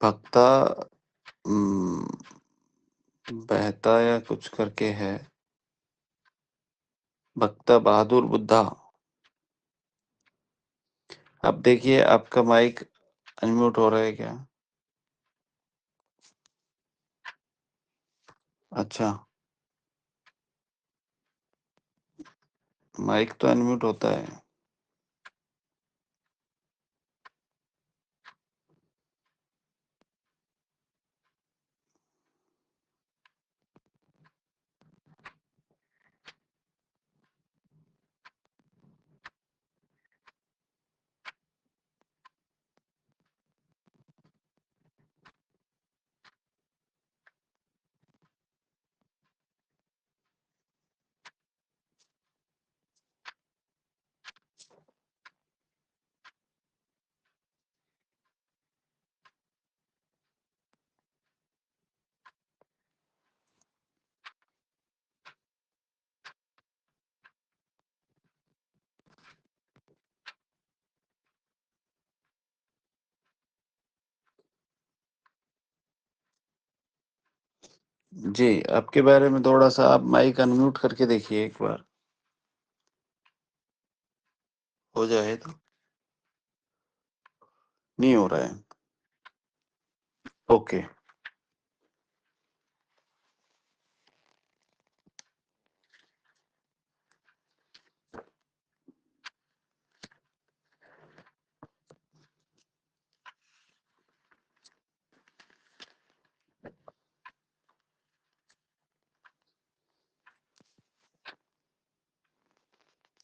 भक्ता बहता या कुछ करके है। भक्ता बहादुर बुद्धा। अब देखिए आपका माइक अनम्यूट हो रहा है क्या? अच्छा, माइक तो अनम्यूट होता है। जी, आपके बारे में थोड़ा-सा आप माइक अनम्यूट करके देखिए एक बार। हो जाए तो। नहीं हो रहा है। ओके,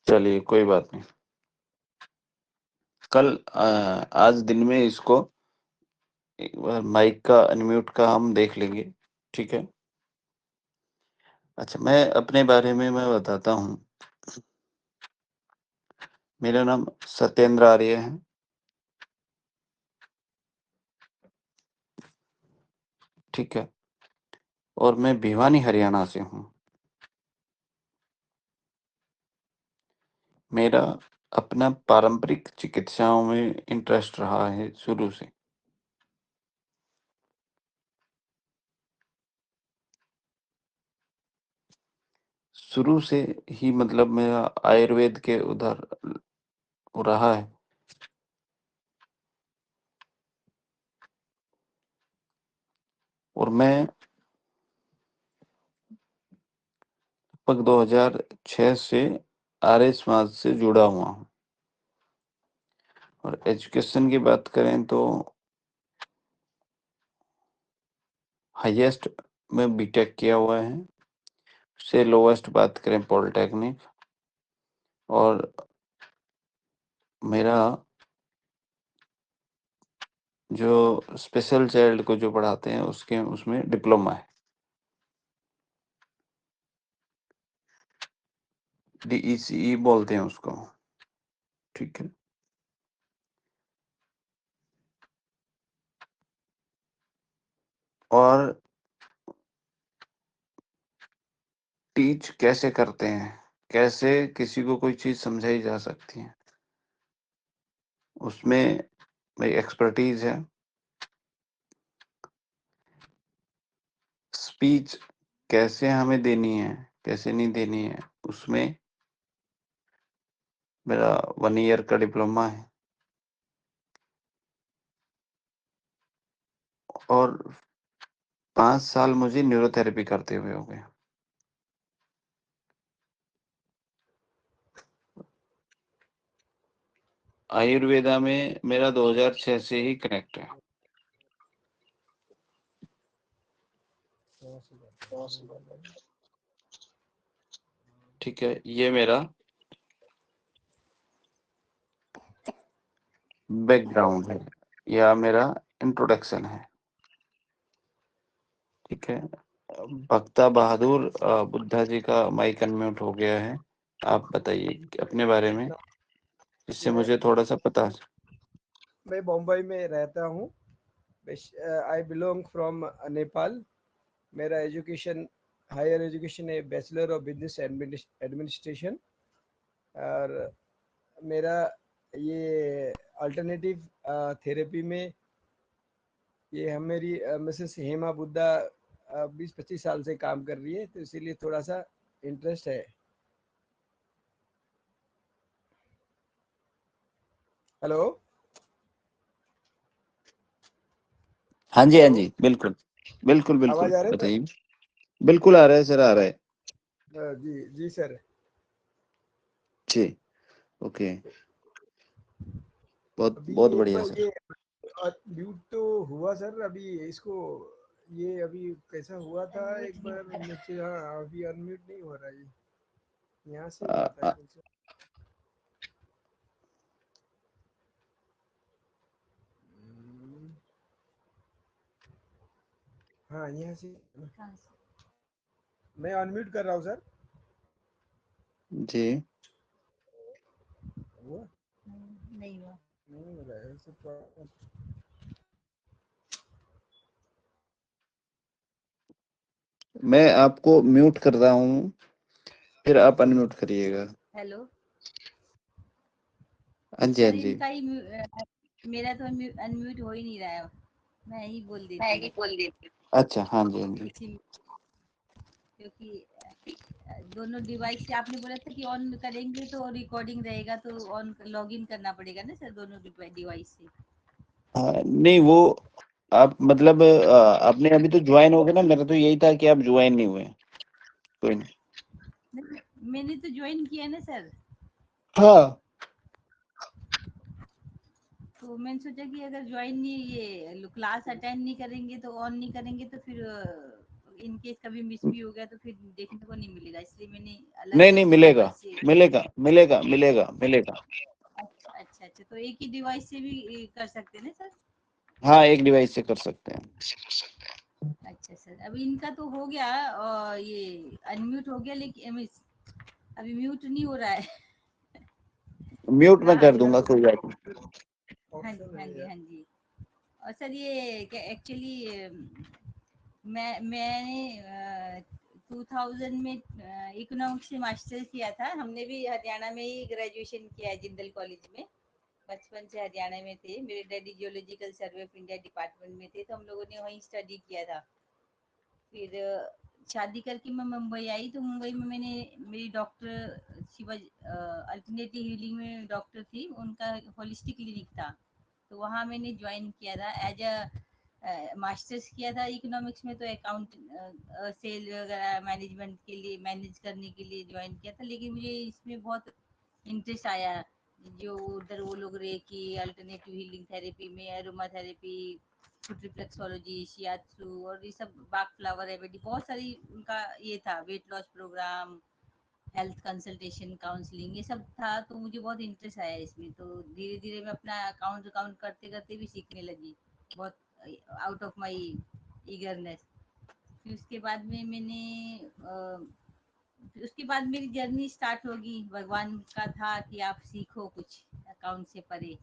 चलिए कोई बात नहीं। आज दिन में इसको एक बार माइक का अनम्यूट का हम देख लेंगे, ठीक है? अच्छा, मैं अपने बारे में बताता हूँ। मेरा नाम सत्येंद्र आर्य है, ठीक है? और मैं भिवानी हरियाणा से हूँ। मेरा अपना पारंपरिक चिकित्साओं में इंटरेस्ट रहा है शुरू से। शुरू से ही मतलब मेरा आयुर्वेद के उधर रहा है। और मैं लगभग 2006 से आर्य समाज से जुड़ा हुआ हूँ। और एजुकेशन की बात करें तो हाईएस्ट में बीटेक किया हुआ है। उससे लोएस्ट बात करें पॉलिटेक्निक। और मेरा जो स्पेशल चाइल्ड को जो पढ़ाते हैं उसके उसमें डिप्लोमा है। डीईसीई बोलते हैं उसको, ठीक है? और टीच कैसे करते हैं, कैसे किसी को कोई चीज़ समझाई जा सकती है, उसमें मेरी एक्सपर्टीज़ है। स्पीच कैसे हमें देनी है, कैसे नहीं देनी है, उसमें मेरा 1 ईयर का डिप्लोमा है। और 5 साल मुझे न्यूरोथेरेपी करते हुए हो गए। आयुर्वेदा में मेरा 2006 से ही कनेक्ट है। ठीक है, ये मेरा बैकग्राउंड है या मेरा इंट्रोडक्शन है, ठीक है? भक्ता बहादुर बुद्धा जी का माइक अनम्यूट हो गया है। आप बताइए अपने बारे में, जिससे मैं मुझे थोड़ा-सा पता। मैं बम्बई में रहता हूँ। I belong from Nepal. मेरा एजुकेशन हायर एजुकेशन है बैचलर ऑफ बिजनेस एडमिनिस्ट्रेशन। और मेरा ये अल्टरनेटिव थेरेपी में ये हम मेरी मिसेस हेमा बुद्धा 20-25 साल से काम कर रही है, तो इसीलिए थोड़ा सा इंटरेस्ट है। हेलो। हाँ जी, हाँ हेलो। जी, बिल्कुल, बिल्कुल, आवाज बिल्कुल, आ रहा है सर? बताइए। बिल्कुल आ रहा है सर, आ रहा है। जी जी सर। जी, ओके, बहुत अभी बहुत एक बढ़िया बार सर। ये म्यूट तो हुआ सर, अभी इसको, ये अभी कैसा हुआ था एक बार मुझे, हाँ अभी अनम्यूट नहीं हो रहा है, यहाँ से आ, हुआ था आ, कुछ। हम्म, हाँ यहाँ से। मैं अनम्यूट कर रहा हूँ सर। जी, हुआ नहीं हुआ, नहीं हो रहा है ऐसे प्रॉब्लम। मैं आपको म्यूट कर रहा हूँ, फिर आप अनम्यूट करिएगा। हेलो। हाँ जी, हाँ सर जी। इनका ही मेरा तो अनम्यूट हो ही नहीं रहा है, मैं ही बोल मैं देती ही हूँ बोल देती हूँ। अच्छा, हाँ जी, हाँ जी। क्योंकि दोनों डिवाइस से आपने बोला था कि ऑन करेंगे तो रिकॉर्डिंग रहेगा, तो ऑन लॉगिन करना पड़ेगा ना सर दोनों डिवाइस से। हाँ, नहीं वो आप मतलब आपने अभी तो ज्वाइन हो गए ना, मेरा तो यही था कि आप ज्वाइन नहीं हुए। कोई नहीं। नहीं, मैंने तो ज्वाइन किया ना सर, हाँ, तो मैंने सोचा कि अगर ज्वाइन नहीं, ये क्लास अटेंड नहीं करेंगे तो ऑन नहीं करेंगे तो फिर इन केस कभी मिस भी हो गया तो फिर देखने को नहीं मिलेगा, इसलिए मैंने अलग नहीं, से नहीं दो मिलेगा, डिवाइस से। मिलेगा, मिलेगा, मिलेगा, मिलेगा। अच्छा अच्छा अच्छा, तो एक ही डिवाइस से भी कर सकते हैं ना सर? हाँ, एक डिवाइस से कर सकते हैं। अच्छा सर, अभी इनका तो हो गया और ये अनम्यूट हो गया, लेकिन अभी म्यूट नहीं हो रहा है। म्यूट में हाँ कर दूंगा, कोई बात नहीं। हाँ जी हाँ जी हाँ जी। और सर ये एक्चुअली मैंने 2000 में इकोनॉमिक्स से मास्टर किया था, हमने भी हरियाणा में ही ग्रेजुएशन किया है जिंदल कॉलेज में। बचपन से हरियाणा में थे, मेरे daddy geological survey of India department में थे, तो हम लोगों ने वहीं स्टडी किया था। फिर शादी करके मैं मुंबई आई, तो मुंबई में मैंने, मेरी डॉक्टर शिवा अल्टरनेटिव हीलिंग में डॉक्टर थी, उनका होलिस्टिक क्लिनिक था, तो वहाँ मैंने ज्वाइन किया था एज अ मास्टर्स किया था इकोनॉमिक्स में, तो अकाउंट सेल वगैरह मैनेजमेंट के लिए, मैनेज करने के लिए ज्वाइन किया था, लेकिन मुझे इसमें बहुत इंटरेस्ट आया। जो उधर वो लोग रेकी, अल्टरनेटिव हीलिंग थेरेपी में एरोमा थेरेपी, फुट रिफ्लेक्सोलॉजी, शियात्सु और ये सब, बाग फ्लावर रेमेडी, बहुत सारी उनका ये था, weight loss programme, health consultation, counselling, ये सब था, तो मुझे बहुत इंटरेस्ट आया इसमें, तो धीरे धीरे मैं अपना अकाउंट अकाउंट करते करते भी सीखने लगी, बहुत आउट ऑफ माई ईगरनेस। फिर उसके बाद में मैंने फिर उसके बाद मेरी जर्नी स्टार्ट होगी, भगवान का था कि आप सीखो कुछ अकाउंट से परे,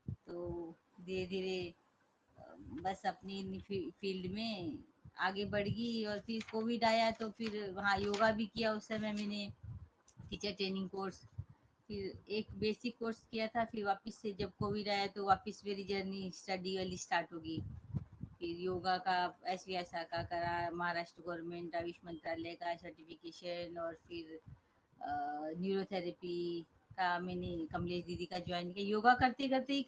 तो धीरे धीरे बस अपनी फील्ड में आगे बढ़ गई। और फिर कोविड आया तो फिर वहाँ योगा भी किया, उस समय मैंने टीचर ट्रेनिंग कोर्स, फिर एक बेसिक कोर्स किया था, फिर वापस से जब कोविड आया तो वापस मेरी जर्नी स्टडी वाली स्टार्ट होगी। फिर योगा का एस वी ऐसा का करा, महाराष्ट्र गवर्नमेंट आयुष मंत्रालय का सर्टिफिकेशन, और फिर न्यूरोथेरेपी का मैंने कमलेश दीदी का ज्वाइन किया, योगा करते करते ही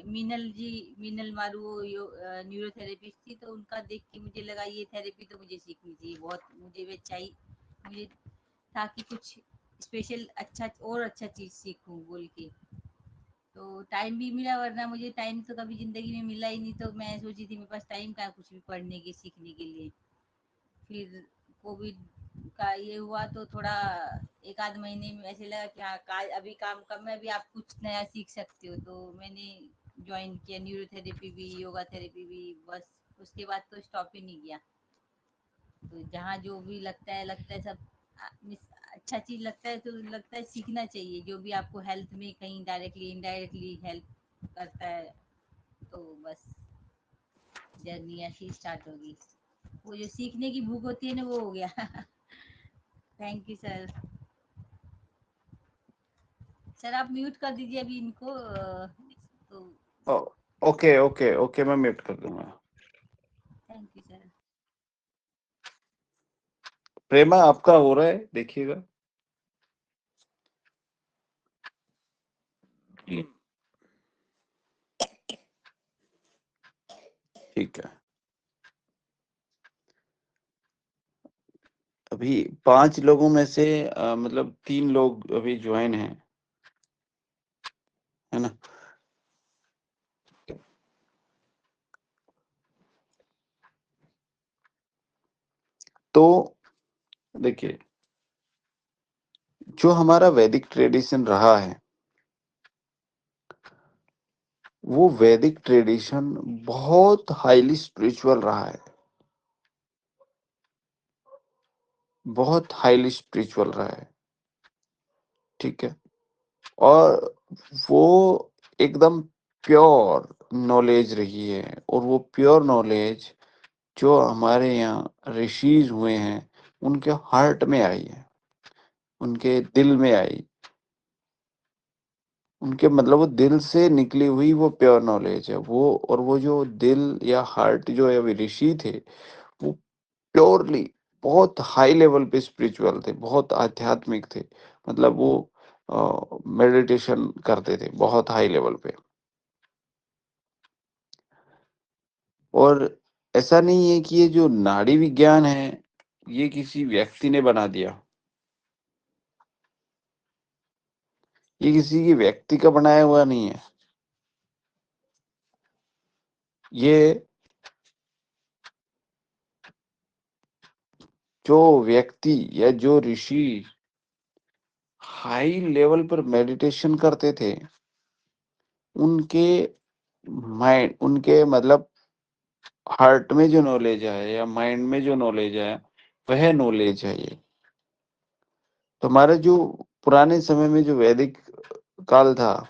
मीनल मारू न्यूरोथेरेपिस्ट थी, तो उनका देख के मुझे लगा ये थेरेपी तो मुझे सीखनी चाहिए, बहुत मुझे वे चाहिए, मुझे था कि कुछ स्पेशल अच्छा और अच्छा चीज़ सीखूं बोल के। तो टाइम भी मिला, वरना मुझे टाइम तो कभी ज़िंदगी में मिला ही नहीं, तो मैं सोची थी मेरे पास टाइम का कुछ भी पढ़ने के सीखने के लिए। फिर कोविड का ये हुआ तो थोड़ा एक आध महीने में ऐसे लगा कि हाँ अभी काम कम है, अभी आप कुछ नया सीख सकते हो, तो मैंने ज्वाइन किया न्यूरोथेरेपी भी, योगा थेरेपी भी, बस उसके बाद तो स्टॉप ही नहीं किया। तो जहाँ जो भी लगता है सब अच्छा चीज लगता है, तो लगता है सीखना चाहिए, जो भी आपको हेल्थ में कहीं डायरेक्टली इनडायरेक्टली हेल्प करता है, तो बस जर्नी ऐसी स्टार्ट होगी। वो जो सीखने की भूख होती है ना, वो हो गया। Thank you sir. सर आप म्यूट कर दीजिए अभी इनको, तो ओ, ओके ओके ओके, मैं म्यूट कर दूंगा। Thank you sir. प्रेमा आपका हो रहा है, देखिएगा। ठीक है, अभी 5 लोगों में से मतलब 3 लोग अभी ज्वाइन हैं, है ना? तो देखिए, जो हमारा वैदिक ट्रेडिशन रहा है, वो वैदिक ट्रेडिशन बहुत हाईली स्पिरिचुअल रहा है, बहुत हाईली स्पिरिचुअल रहा है, ठीक है? और वो एकदम प्योर नॉलेज रही है, और वो प्योर नॉलेज जो हमारे यहाँ ऋषिज हुए हैं, उनके हार्ट में आई है, उनके दिल में आई, उनके मतलब वो दिल से निकली हुई वो प्योर नॉलेज है वो। और वो जो दिल या हार्ट जो है, वो ऋषि थे, वो प्योरली बहुत हाई लेवल पे स्पिरिचुअल थे, बहुत आध्यात्मिक थे, मतलब वो मेडिटेशन करते थे बहुत हाई लेवल पे। और ऐसा नहीं है कि ये जो नाड़ी विज्ञान है, ये किसी व्यक्ति ने बना दिया, ये किसी की व्यक्ति का बनाया हुआ नहीं है। ये जो व्यक्ति या जो ऋषि हाई लेवल पर मेडिटेशन करते थे, उनके माइंड, उनके मतलब हार्ट में जो नॉलेज है या माइंड में जो नॉलेज है, वह नॉलेज है ये। तो हमारे जो पुराने समय में जो वैदिक काल था,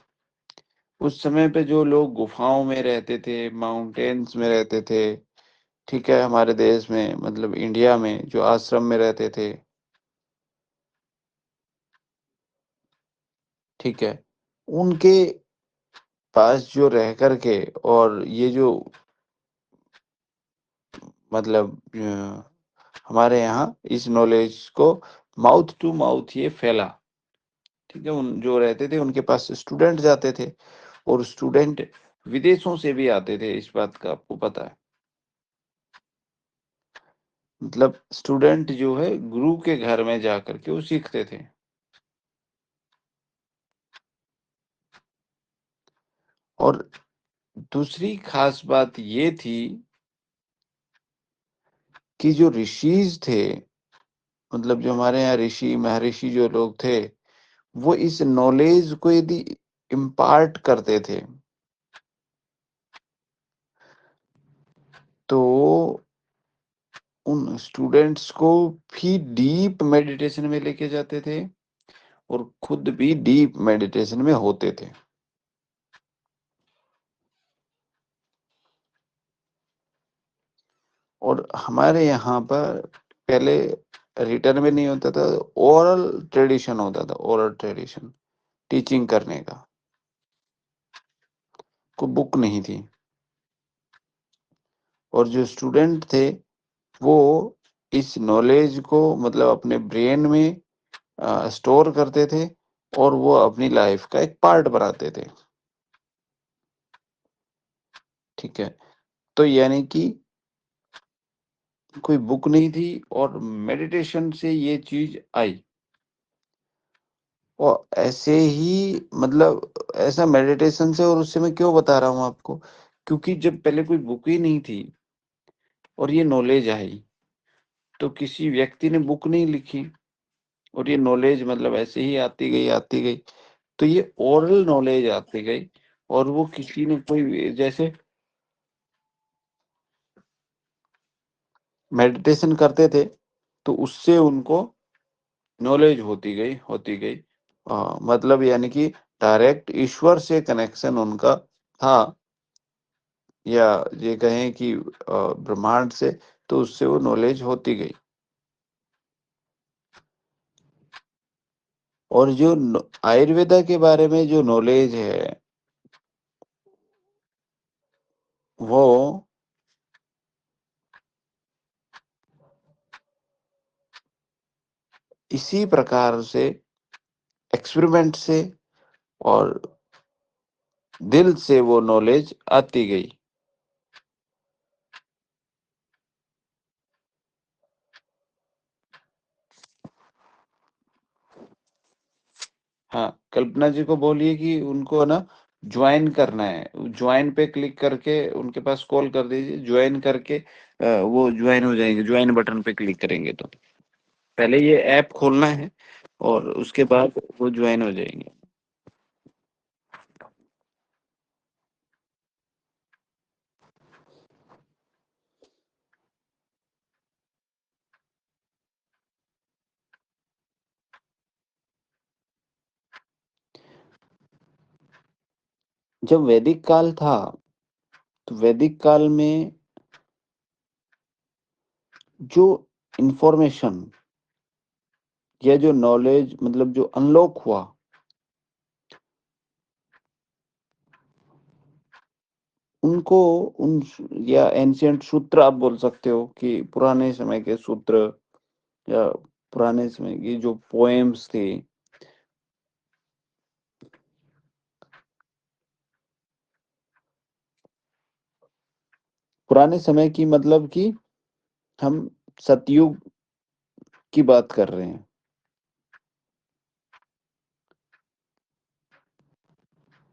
उस समय पे जो लोग गुफाओं में रहते थे, माउंटेन्स में रहते थे, ठीक है, हमारे देश में मतलब इंडिया में जो आश्रम में रहते थे, ठीक है, उनके पास जो रह करके, और ये जो मतलब हमारे यहाँ इस नॉलेज को माउथ टू माउथ ये फैला, ठीक है। उन जो रहते थे उनके पास स्टूडेंट जाते थे, और स्टूडेंट विदेशों से भी आते थे, इस बात का आपको पता है। मतलब स्टूडेंट जो है गुरु के घर में जा करके वो सीखते थे। और दूसरी खास बात ये थी कि जो ऋषिज थे, मतलब जो हमारे यहाँ ऋषि महर्षि जो लोग थे, वो इस नॉलेज को यदि इम्पार्ट करते थे, तो उन स्टूडेंट्स को भी डीप मेडिटेशन में लेके जाते थे, और खुद भी डीप मेडिटेशन में होते थे। और हमारे यहाँ पर पहले रिटर्न में नहीं होता था, ओरल ट्रेडिशन होता था, ओरल ट्रेडिशन टीचिंग करने का, कोई बुक नहीं थी। और जो स्टूडेंट थे, वो इस नॉलेज को मतलब अपने ब्रेन में स्टोर करते थे, और वो अपनी लाइफ का एक पार्ट बनाते थे, ठीक है। तो यानी कि कोई बुक नहीं थी, और मेडिटेशन से ये चीज आई। और ऐसे ही मतलब ऐसा मेडिटेशन से, और उससे मैं क्यों बता रहा हूँ आपको, क्योंकि जब पहले कोई बुक ही नहीं थी और ये नॉलेज आई, तो किसी व्यक्ति ने बुक नहीं लिखी, और ये नॉलेज मतलब ऐसे ही आती गई, तो ये ओरल नॉलेज आती गई। और वो किसी ने कोई जैसे मेडिटेशन करते थे, तो उससे उनको नॉलेज होती गई। मतलब यानी कि डायरेक्ट ईश्वर से कनेक्शन उनका था, या ये कहें कि ब्रह्मांड से, तो उससे वो नॉलेज होती गई। और जो आयुर्वेदा के बारे में जो नॉलेज है, वो इसी प्रकार से एक्सपेरिमेंट से और दिल से वो नॉलेज आती गई। हाँ, कल्पना जी को बोलिए कि उनको ना ज्वाइन करना है, ज्वाइन पे क्लिक करके उनके पास कॉल कर दीजिए, ज्वाइन करके वो ज्वाइन हो जाएंगे। ज्वाइन बटन पे क्लिक करेंगे तो पहले ये ऐप खोलना है और उसके बाद वो ज्वाइन हो जाएंगे। जब वैदिक काल था तो वैदिक काल में जो इंफॉर्मेशन या जो नॉलेज मतलब जो अनलॉक हुआ, उनको उन या एंशियंट सूत्र आप बोल सकते हो कि पुराने समय के सूत्र या पुराने समय की जो पोएम्स थे, पुराने समय की मतलब कि हम सतयुग की बात कर रहे हैं।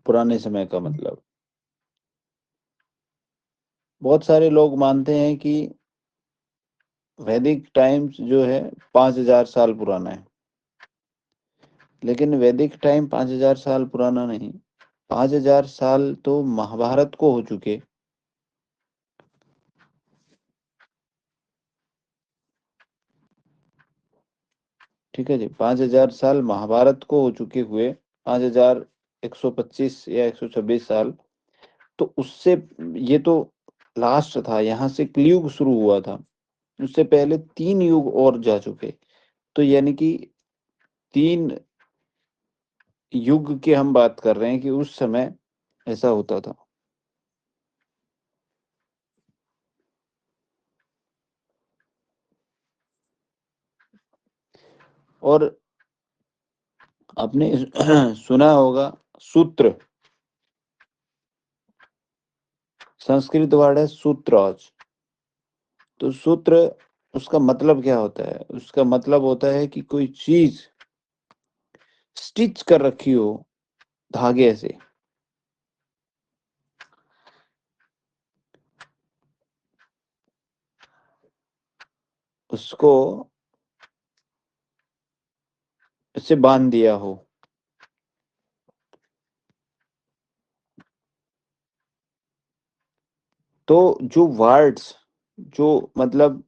पुराने समय का मतलब बहुत सारे लोग मानते हैं कि वैदिक टाइम्स जो है 5000 साल पुराना है, लेकिन वैदिक टाइम 5000 साल पुराना नहीं, 5000 साल तो महाभारत को हो चुके। ठीक है जी, 5000 साल महाभारत को हो चुके हुए, 5125 या 126 साल, तो उससे ये तो लास्ट था, यहाँ से कलयुग शुरू हुआ था। उससे पहले 3 युग और जा चुके, तो यानी कि 3 युग की हम बात कर रहे हैं कि उस समय ऐसा होता था। और आपने सुना होगा सूत्र, संस्कृत वर्ड है सूत्राज। तो सूत्र उसका मतलब क्या होता है? उसका मतलब होता है कि कोई चीज स्टिच कर रखी हो धागे से, उसको इससे बांध दिया हो। तो जो वर्ड्स, जो मतलब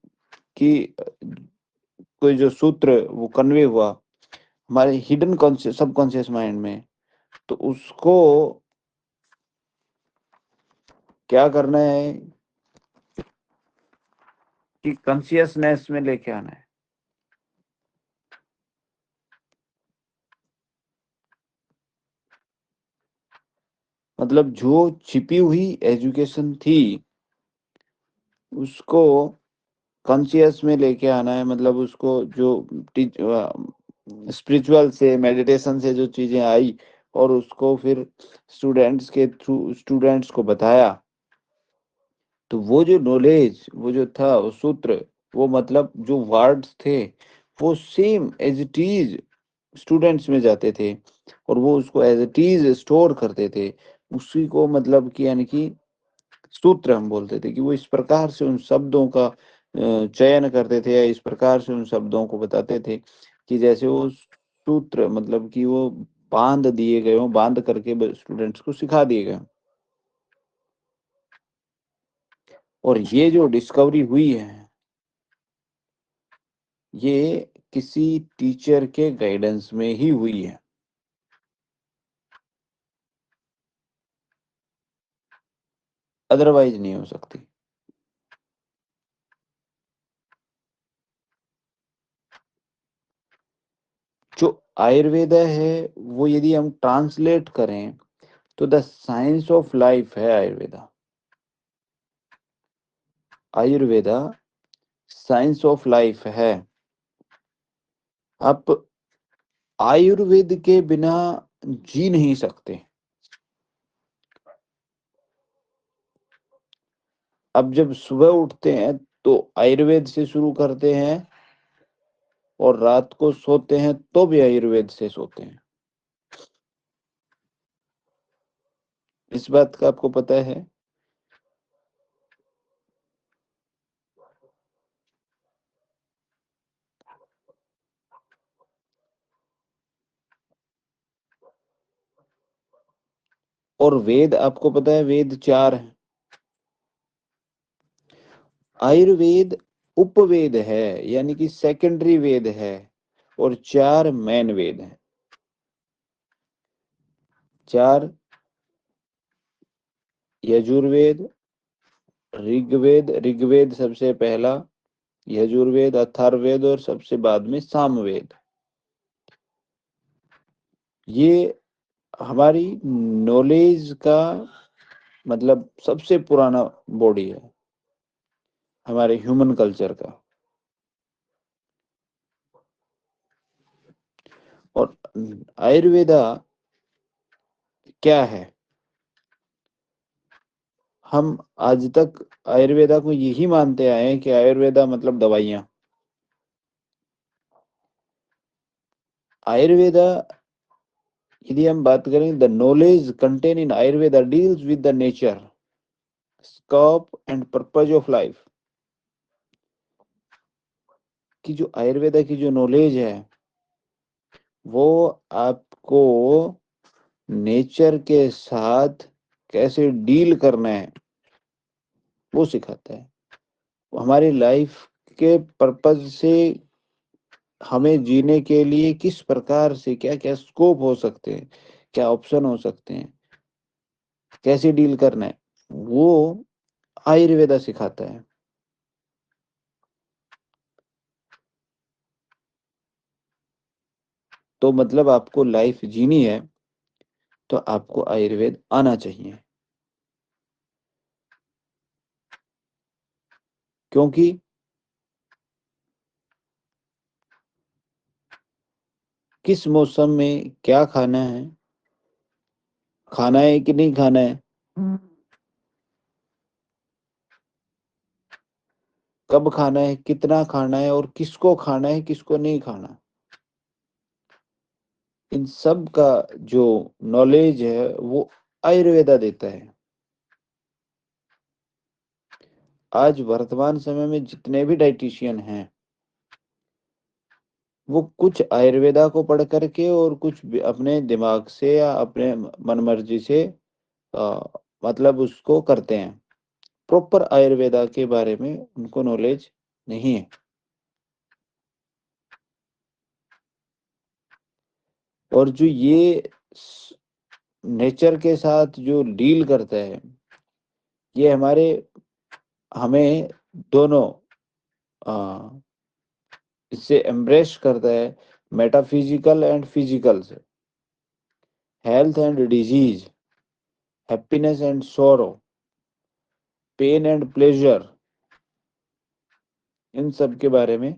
कि कोई जो सूत्र वो कन्वे हुआ हमारे हिडन कॉन्शियस सबकॉन्शियस माइंड में, तो उसको क्या करना है कि कॉन्शियसनेस में लेके आना है। मतलब जो छिपी हुई एजुकेशन थी उसको कॉन्शियस में लेके आना है। मतलब उसको जो स्पिरिचुअल से मेडिटेशन से जो चीजें आई और उसको फिर स्टूडेंट्स के थ्रू स्टूडेंट्स को बताया, तो वो जो नॉलेज वो जो था वो सूत्र, वो मतलब जो वर्ड्स थे वो same as it is students में जाते थे और वो उसको एज इट इज स्टोर करते थे। उसी को मतलब कि यानी कि सूत्र हम बोलते थे कि वो इस प्रकार से उन शब्दों का चयन करते थे या इस प्रकार से उन शब्दों को बताते थे कि जैसे वो सूत्र मतलब कि वो बांध दिए गए हों, बांध करके स्टूडेंट्स को सिखा दिए गए हों। और ये जो डिस्कवरी हुई है ये किसी टीचर के गाइडेंस में ही हुई है, अदरवाइज नहीं हो सकती। जो आयुर्वेदा है वो यदि हम ट्रांसलेट करें तो द साइंस ऑफ लाइफ है Ayurveda. Ayurveda science of life है। आप आयुर्वेद के बिना जी नहीं सकते। अब जब सुबह उठते हैं तो आयुर्वेद से शुरू करते हैं और रात को सोते हैं तो भी आयुर्वेद से सोते हैं। इस बात का आपको पता है? और वेद आपको पता है, वेद 4 है। आयुर्वेद उपवेद है, यानी कि सेकेंडरी वेद है, और 4 मेन वेद हैं। 4 यजुर्वेद, ऋग्वेद, ऋग्वेद सबसे पहला, यजुर्वेद, अथर्ववेद और सबसे बाद में सामवेद। ये हमारी नॉलेज का मतलब सबसे पुराना बॉडी है हमारे ह्यूमन कल्चर का। और आयुर्वेदा क्या है? हम आज तक आयुर्वेदा को यही मानते आए हैं कि आयुर्वेदा मतलब दवाइयां। आयुर्वेदा, यदि हम बात करें, the knowledge contain in Ayurveda deals with the nature, scope and purpose of life. कि जो आयुर्वेदा की जो नॉलेज है वो आपको नेचर के साथ कैसे डील करना है वो सिखाता है। हमारी लाइफ के पर्पज से हमें जीने के लिए किस प्रकार से क्या क्या स्कोप हो सकते हैं, क्या ऑप्शन हो सकते हैं, कैसे डील करना है, वो आयुर्वेदा सिखाता है। तो मतलब आपको लाइफ जीनी है तो आपको आयुर्वेद आना चाहिए, क्योंकि किस मौसम में क्या खाना है कि नहीं खाना है, कब खाना है, कितना खाना है, और किसको खाना है, किसको नहीं खाना, इन सब का जो नॉलेज है वो आयुर्वेदा देता है। आज वर्तमान समय में जितने भी डाइटिशियन हैं वो कुछ आयुर्वेदा को पढ़ करके और कुछ अपने दिमाग से या अपने मन मर्जी से आ, मतलब उसको करते हैं। प्रॉपर आयुर्वेदा के बारे में उनको नॉलेज नहीं है। और जो ये नेचर के साथ जो डील करता है ये हमें दोनों इससे एम्ब्रेस करता है, मेटाफिजिकल एंड फिजिकल से, health and disease, happiness and sorrow, pain and pleasure, इन सब के बारे में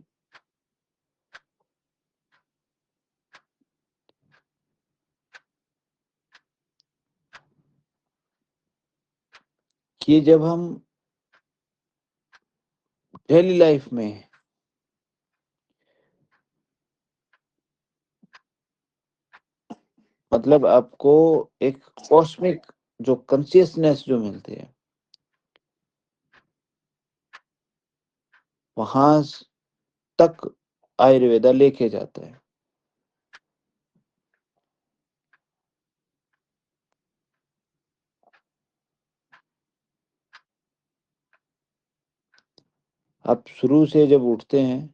कि जब हम डेली लाइफ में मतलब आपको एक कॉस्मिक जो कॉन्शियसनेस जो मिलती है वहां तक आयुर्वेदा लेके जाता है। आप शुरू से जब उठते हैं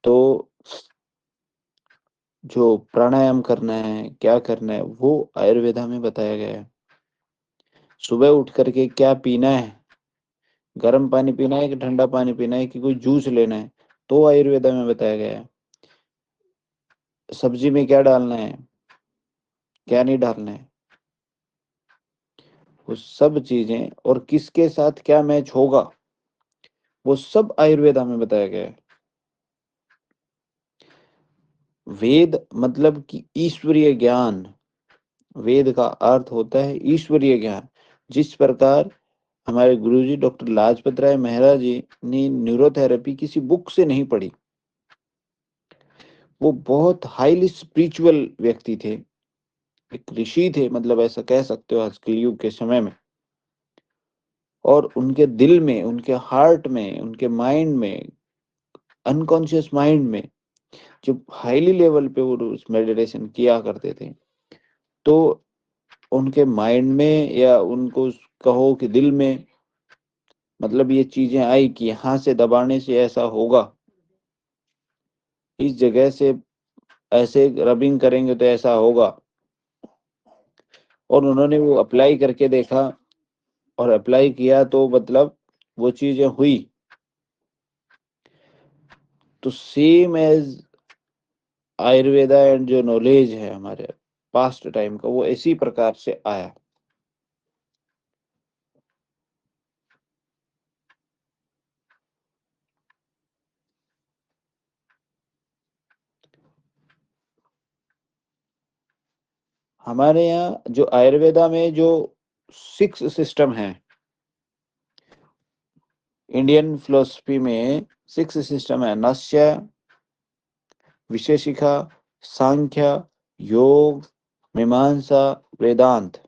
तो जो प्राणायाम करना है, क्या करना है, वो आयुर्वेदा में बताया गया है। सुबह उठ करके क्या पीना है, गर्म पानी पीना है कि ठंडा पानी पीना है कि कोई जूस लेना है, तो आयुर्वेदा में बताया गया है। सब्जी में क्या डालना है, क्या नहीं डालना है, वो सब चीजें और किसके साथ क्या मैच होगा वो सब आयुर्वेदा में बताया गया है। वेद मतलब कि ईश्वरीय ज्ञान। वेद का अर्थ होता है ईश्वरीय ज्ञान। जिस प्रकार हमारे गुरुजी डॉक्टर लाजपत राय मेहरा जी ने न्यूरोथेरेपी किसी बुक से नहीं पढ़ी। वो बहुत हाईली स्पिरिचुअल व्यक्ति थे, एक ऋषि थे, मतलब ऐसा कह सकते हो आज के युग के समय में। और उनके दिल में, उनके हार्ट में, उनके माइंड में, अनकॉन्शियस माइंड में जब हाईली लेवल पे वो मेडिटेशन किया करते थे तो उनके माइंड में या उनको कहो कि दिल में मतलब ये चीजें आई कि यहाँ से दबाने से ऐसा होगा, इस जगह से ऐसे रबिंग करेंगे तो ऐसा होगा। और उन्होंने वो अप्लाई करके देखा और अप्लाई किया तो मतलब वो चीजें हुई। तो सेम एज आयुर्वेदा एंड जो नॉलेज है हमारे पास्ट टाइम का वो इसी प्रकार से आया। हमारे यहाँ जो आयुर्वेदा में जो 6 सिस्टम है, इंडियन फिलोसफी में 6 सिस्टम है, नस्य, विशेषिका, सांख्य, योग, मीमांसा, वेदांत।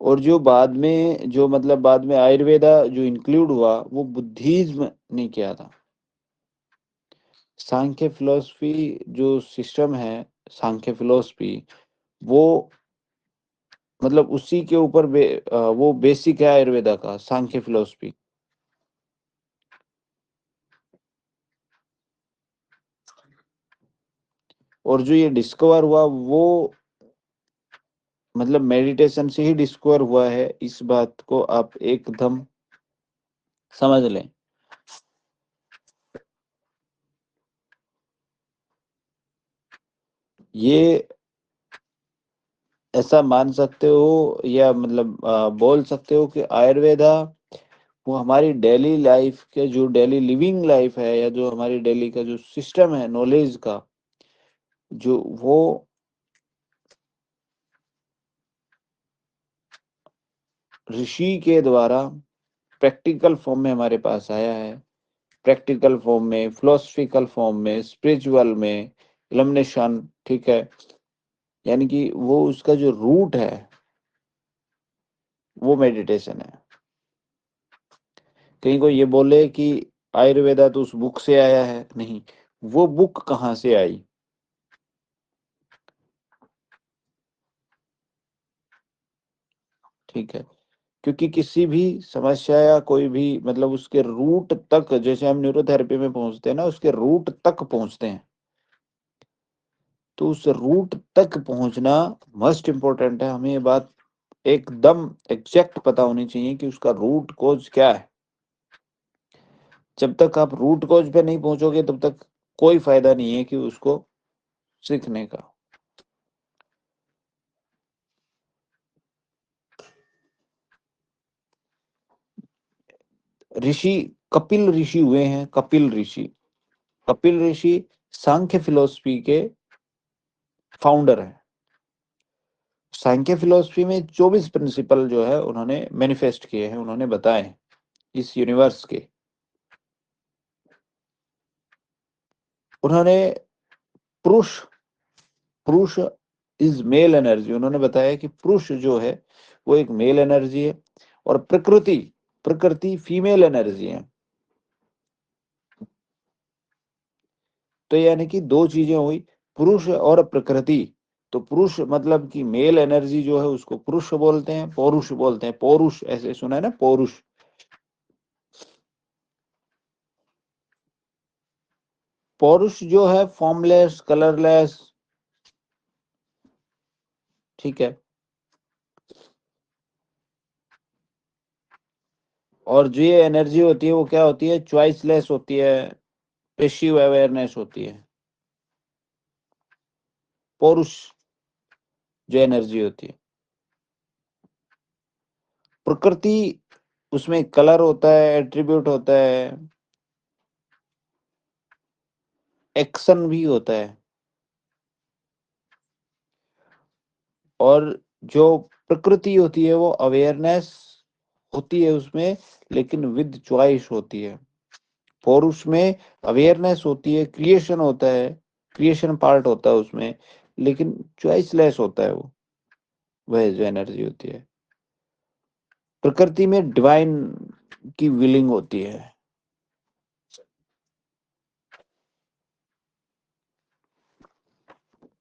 और जो बाद में जो मतलब बाद में आयुर्वेदा जो इंक्लूड हुआ वो बुद्धिज्म ने किया था। सांख्य फिलोसफी जो सिस्टम है, सांख्य फिलोसफी वो मतलब उसी के ऊपर वो बेसिक है आयुर्वेदा का, सांख्य फिलोसफी। और जो ये डिस्कवर हुआ वो मतलब मेडिटेशन से ही डिस्कवर हुआ है, इस बात को आप एकदम समझ लें। ये ऐसा मान सकते हो या मतलब बोल सकते हो कि आयुर्वेदा वो हमारी डेली लाइफ के जो डेली लिविंग लाइफ है या जो हमारी डेली का जो सिस्टम है नॉलेज का जो वो ऋषि के द्वारा प्रैक्टिकल फॉर्म में हमारे पास आया है। प्रैक्टिकल फॉर्म में, फिलोसफिकल फॉर्म में, स्पिरिचुअल में, इल्यूमिनेशन, ठीक है। यानी कि वो उसका जो रूट है वो मेडिटेशन है। कहीं कोई ये बोले कि आयुर्वेदा तो उस बुक से आया है, नहीं, वो बुक कहाँ से आई? ठीक है, क्योंकि किसी भी समस्या या कोई भी मतलब उसके रूट तक, जैसे हम न्यूरोथेरेपी में पहुंचते हैं ना, उसके रूट तक पहुंचते हैं। तो उस रूट तक पहुंचना मस्ट इम्पोर्टेंट है। हमें ये बात एकदम एग्जैक्ट पता होनी चाहिए कि उसका रूट कोज क्या है। जब तक आप रूट कोज पे नहीं पहुंचोगे तब तक कोई फायदा नहीं है कि उसको सीखने का। ऋषि कपिल ऋषि हुए हैं, कपिल ऋषि। कपिल ऋषि सांख्य फिलोसफी के फाउंडर हैं। सांख्य फिलोसफी में 24 प्रिंसिपल जो है उन्होंने मैनिफेस्ट किए हैं, उन्होंने बताए हैं इस यूनिवर्स के। उन्होंने पुरुष पुरुष इज मेल एनर्जी, उन्होंने बताया कि पुरुष जो है वो एक मेल एनर्जी है और प्रकृति प्रकृति फीमेल एनर्जी है। तो यानी कि दो चीजें हुई, पुरुष और प्रकृति। तो पुरुष मतलब कि मेल एनर्जी जो है उसको पुरुष बोलते हैं, पौरुष बोलते हैं। पौरुष ऐसे सुना है ना, पौरुष। पौरुष जो है फॉर्मलेस, कलरलेस, ठीक है। और जो ये एनर्जी होती है वो क्या होती है? चॉइसलेस होती है, पैसिव अवेयरनेस होती है, पौरुष। जो एनर्जी होती है। प्रकृति, उसमें कलर होता है, एट्रीब्यूट होता है, एक्शन भी होता है, और जो प्रकृति होती है वो अवेयरनेस होती है उसमें, लेकिन विद चॉइस होती है। पौरुष में अवेयरनेस होती है, क्रिएशन होता है, क्रिएशन पार्ट होता है उसमें, लेकिन चॉइसलेस होता है वो, वह जो एनर्जी होती है। प्रकृति में डिवाइन की विलिंग होती है।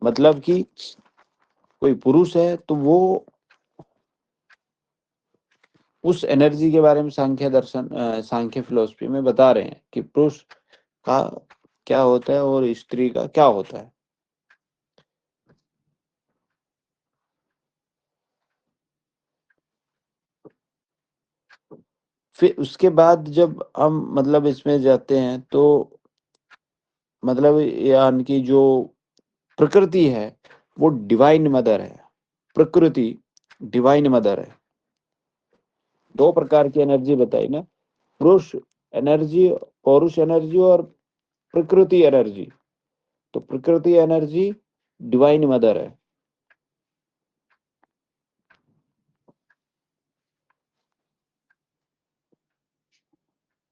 मतलब कि कोई पुरुष है तो वो उस एनर्जी के बारे में सांख्य दर्शन, सांख्य फिलोसफी में बता रहे हैं कि पुरुष का क्या होता है और स्त्री का क्या होता है। फिर उसके बाद जब हम मतलब इसमें जाते हैं तो मतलब यानी कि जो प्रकृति है वो डिवाइन मदर है। प्रकृति डिवाइन मदर है। दो प्रकार की एनर्जी बताई ना, पुरुष एनर्जी, पौरुष एनर्जी और प्रकृति एनर्जी। तो प्रकृति एनर्जी डिवाइन मदर है।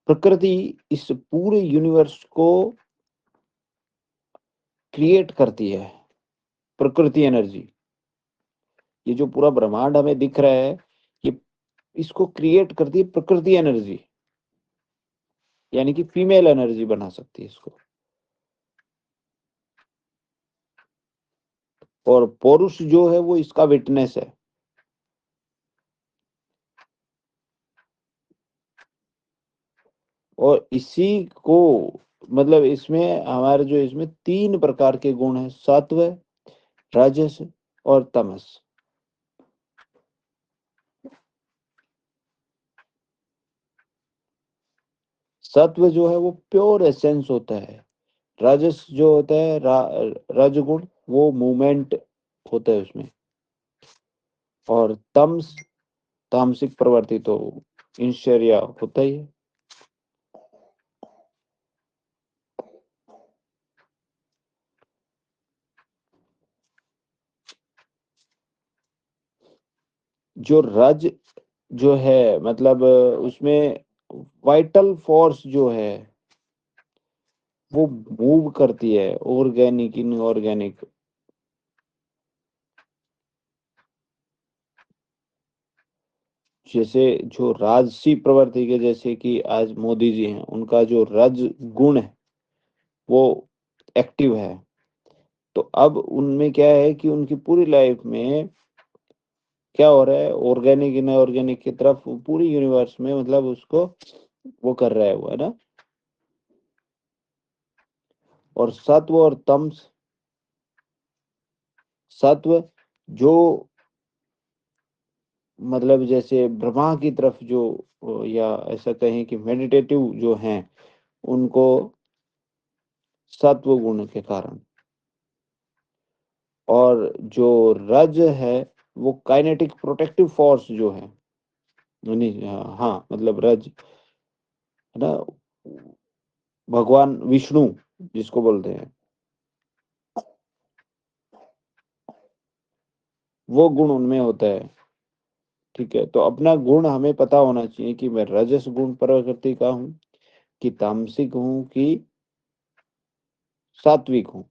प्रकृति इस पूरे यूनिवर्स को क्रिएट करती है। प्रकृति एनर्जी, ये जो पूरा ब्रह्मांड हमें दिख रहा है, ये इसको क्रिएट करती है प्रकृति एनर्जी, यानी कि फीमेल एनर्जी बना सकती है इसको। और पौरुष जो है वो इसका विटनेस है। और इसी को मतलब इसमें हमारे जो इसमें तीन प्रकार के गुण हैं, सत्व, राजस और तमस। सत्व जो है वो प्योर एसेंस होता है। राजस जो होता है रजगुण, वो मूवमेंट होता है उसमें। और तमस, तामसिक प्रवृत्ति तो इंशर्या होता ही है। जो रज जो है मतलब उसमें वाइटल फोर्स जो है वो मूव करती है ऑर्गेनिक इनऑर्गेनिक। जैसे जो राजसी प्रवृत्ति के, जैसे कि आज मोदी जी हैं, उनका जो रज गुण है वो एक्टिव है। तो अब उनमें क्या है कि उनकी पूरी लाइफ में क्या हो रहा है, ऑर्गेनिक इनऑर्गेनिक की तरफ पूरी यूनिवर्स में मतलब उसको वो कर रहा है वो, है ना। और सत्व और तमस, सत्व जो मतलब जैसे ब्रह्मा की तरफ जो, या ऐसा कहें कि मेडिटेटिव जो हैं, उनको सत्व गुण के कारण। और जो रज है वो काइनेटिक प्रोटेक्टिव फोर्स जो है, नहीं हाँ मतलब रज है ना, भगवान विष्णु जिसको बोलते हैं, वो गुण उनमें होता है। ठीक है, तो अपना गुण हमें पता होना चाहिए कि मैं रजस गुण प्रकृति का हूँ, कि तामसिक हूँ, कि सात्विक हूँ।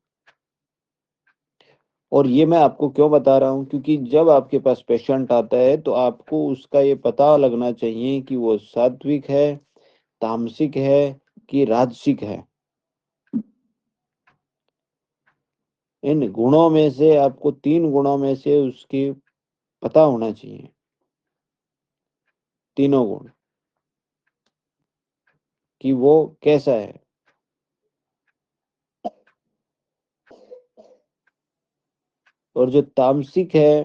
और ये मैं आपको क्यों बता रहा हूँ, क्योंकि जब आपके पास पेशेंट आता है तो आपको उसका ये पता लगना चाहिए कि वो सात्विक है, तामसिक है, कि राजसिक है। इन गुणों में से आपको तीन गुणों में से उसकी पता होना चाहिए, तीनों गुण, कि वो कैसा है। और जो तामसिक है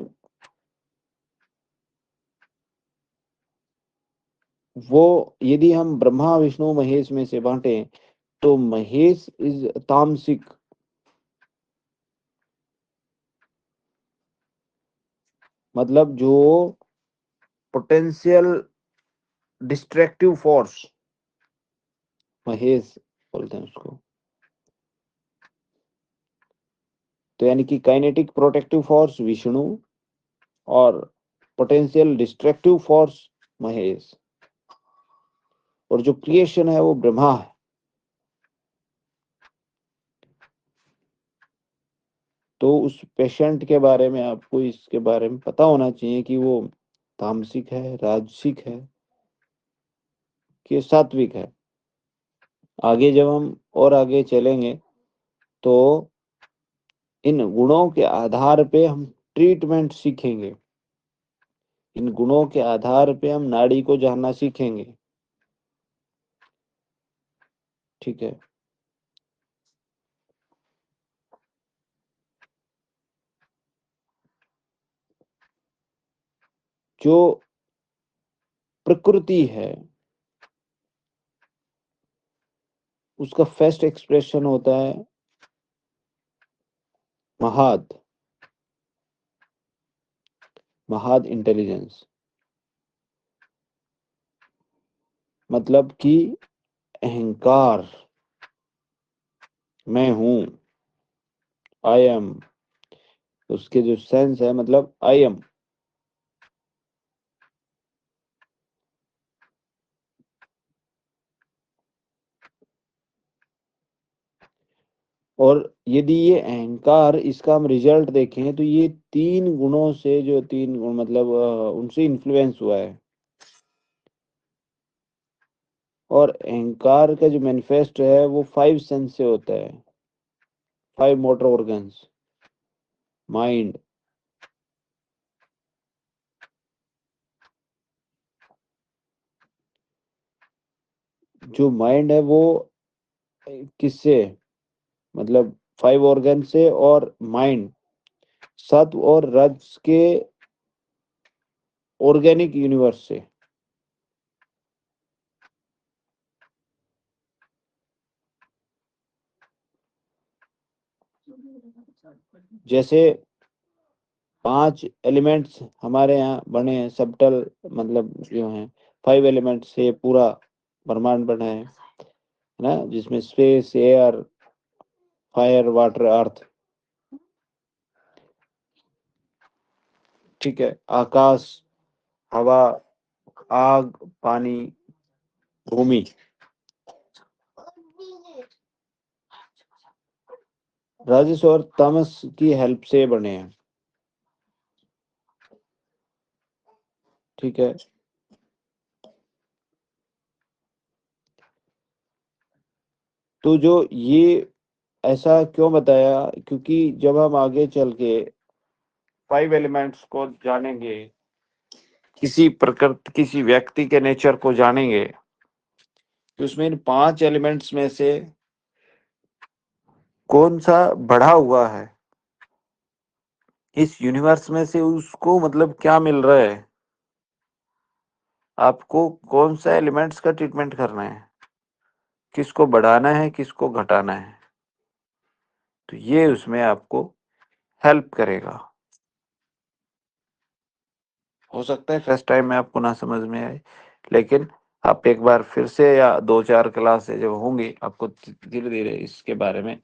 वो, यदि हम ब्रह्मा विष्णु महेश में से बांटे तो महेश इज तामसिक। मतलब जो पोटेंशियल डिस्ट्रक्टिव फोर्स, महेश बोलते हैं उसको, तो यानी कि काइनेटिक प्रोटेक्टिव फोर्स विष्णु और पोटेंशियल डिस्ट्रक्टिव फोर्स महेश, और जो क्रिएशन है वो ब्रह्मा है। तो उस पेशेंट के बारे में आपको इसके बारे में पता होना चाहिए कि वो तामसिक है, राजसिक है कि सात्विक है। आगे जब हम और आगे चलेंगे तो इन गुणों के आधार पे हम ट्रीटमेंट सीखेंगे, इन गुणों के आधार पे हम नाड़ी को जानना सीखेंगे। ठीक है, जो प्रकृति है उसका फर्स्ट एक्सप्रेशन होता है महाद, महाद इंटेलिजेंस, मतलब कि अहंकार, मैं हूं, आई एम, उसके जो सेंस है मतलब आई एम। और यदि ये अहंकार, इसका हम रिजल्ट देखें तो ये 3 गुणों से, जो 3 गुण मतलब उनसे इन्फ्लुएंस हुआ है। और अहंकार का जो मैनिफेस्ट है वो 5 सेंस से होता है, 5 मोटर ऑर्गन्स, माइंड, जो माइंड है वो किससे, मतलब 5 ऑर्गन से, और माइंड सत्व और रज के ऑर्गेनिक यूनिवर्स से। जैसे 5 एलिमेंट्स हमारे यहाँ बने हैं, सबटल मतलब जो हैं 5 एलिमेंट्स से पूरा ब्रह्मांड बना है ना, जिसमें स्पेस, एयर, फायर, वाटर, अर्थ। ठीक है, आकाश, हवा, आग, पानी, भूमि, राजस और तमस की हेल्प से बने हैं। ठीक है, तो जो ये ऐसा क्यों बताया, क्योंकि जब हम आगे चल के 5 एलिमेंट्स को जानेंगे, किसी प्रकृति, किसी व्यक्ति के नेचर को जानेंगे, तो उसमें इन 5 एलिमेंट्स में से कौन सा बढ़ा हुआ है इस यूनिवर्स में से, उसको मतलब क्या मिल रहा है, आपको कौन सा एलिमेंट्स का ट्रीटमेंट करना है, किसको बढ़ाना है, किसको घटाना है, तो ये उसमें आपको हेल्प करेगा। हो सकता है फर्स्ट टाइम में आपको ना समझ में आए, लेकिन आप एक बार फिर से या 2-4 क्लास से जब होंगी, आपको धीरे धीरे इसके बारे में